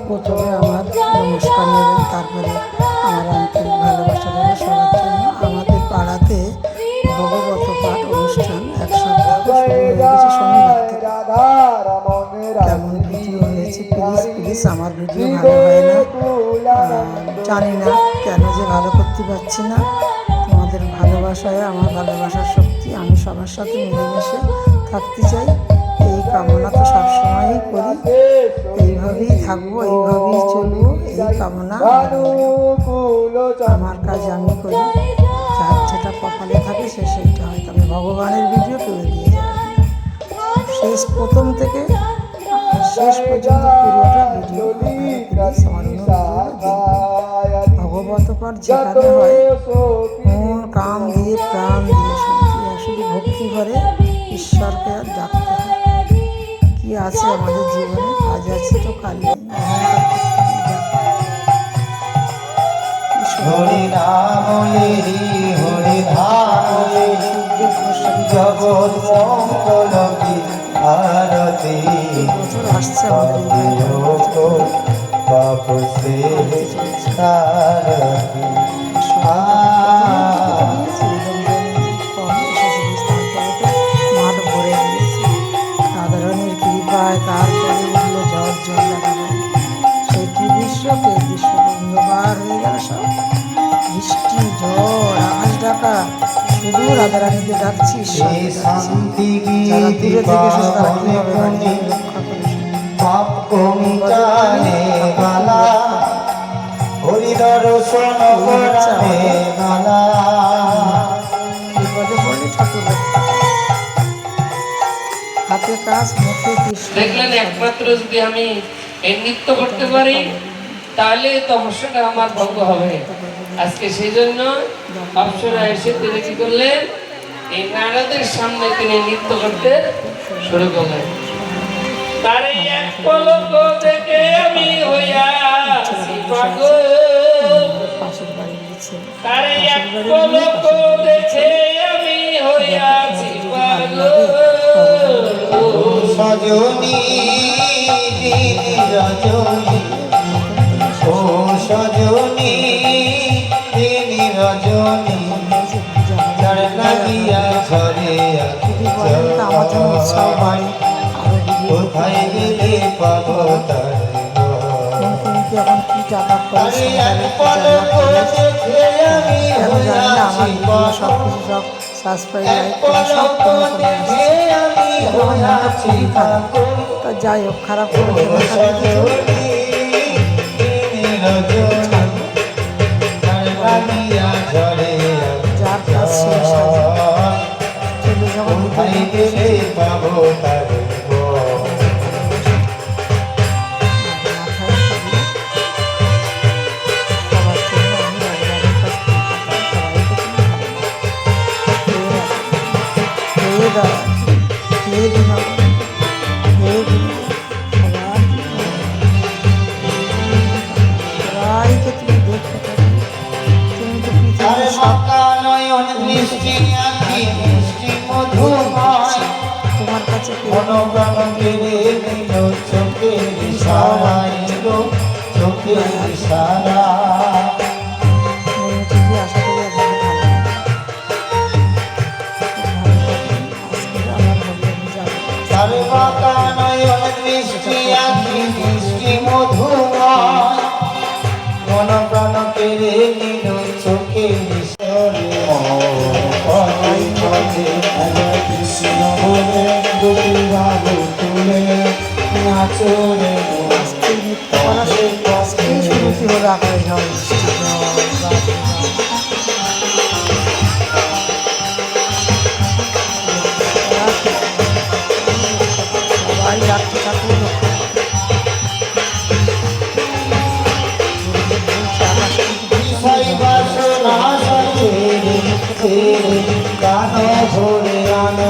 প্রথমে আমার নমস্কার নেবেন, তারপরে আমার আন্তরিক ভালোবাসা দেবেন সবার জন্য। আমাদের পাড়াতে ভগবত পাঠ অনুষ্ঠান এক সপ্তাহ শুরু হয়ে গেছে শনিবার থেকে। কেমন ভিডিও হয়েছে প্লিজ আমার ভিডিও ভালো হয় না, জানি না কেন যে ভালো করতে পারছি না। তোমাদের ভালোবাসায় আমার ভালোবাসার শক্তি, আমি সবার সাথে মিলেমিশে থাকতে চাই, এই কামনা তো সবসময়ই করি। এইভাবেই থাকবো, এইভাবেই চলবো, এই কামনা। আমার কাজ আমি করি, যার যেটা কপালে থাকে সে সেটা হয়, তবে ভগবানের ভিডিও কেউ দিয়ে যাবে না। প্রথম থেকে শেষ পর্যন্ত পুরোটা ভিডিও আমার ভগবত পাঠ যেখানে হয় মন কাম দিয়ে প্রাণ দিয়ে শুনতে হয়, শুধু ভক্তি ভরে ঈশ্বরকে ডাকতে হয়। কি আছে আমাদের জীবনে, কাজ আছে তো কাল নেই। হরি নাম হরি ধাম জগৎ মঙ্গল আরতি আসছে আমাদের বাপসে সারতি মাঠ ভরে দিয়েছে সাধারণের কৃপায়। তারপরে উঠলো ঝড় লাগানো, সে কি দৃশ্য, কে দৃশ্য অন্ধকার হয়ে গেল সব। বৃষ্টি ঝড় আকাশ ডাকা, শুধু রাধারানীকে ডাকছি, যারা দূরে থেকে এসেছে তারা কিভাবে বাড়ি রক্ষা করে। পাপ কমিটানে গালা হরি দর্শন করানে গালা বিপদে পড়লে ঠাকুর হাতে কাজ, মুখে কৃষ্ণ। দেখলেন, একমাত্র যদি আমি এই নৃত্য করতে পারি তাহলে তপস্যাটা আমার ভঙ্গ হবে। আজকে সেই জন্য অপ্সরা এসে তিনি কি করলেন, এই নারদের সামনে তিনি নৃত্য করতে শুরু করলেন। তার এক পলক দেখে আমি হইয়াছি পাগল, তার এক পলক দেখে আমি হইয়াছি পাগল। সজনী রজনী ও সজনী রজনী যার লাগিয়া ঝরে কোথায় গেলে পাবো তার এখন কি টাকা পয়সা কেন জানি না, আমার ভিডিও সব কিছু সব সাবস্ক্রাইব লাইক করে সব কমে আসছে। আমার মনটা খুবই খারাপ। তা যাই হোক, খারাপ করে যার কাজ শেষ চলে যখন পাবো তার তোমার কাছে চোখের ইশারা এলো, চোখের ইশারা তার বাঁকা নয়ন দৃষ্টি আঁকি দৃষ্টি মধুময়, মন প্রাণ কেড়ে নিল চোখের কৃষ্ণ বলে দুটি বাবু তুলে নাচরে শুরু হলো আকারে ঝড় বৃষ্টি সবাই ডাকতে ঠাকুর গান ভরে আনো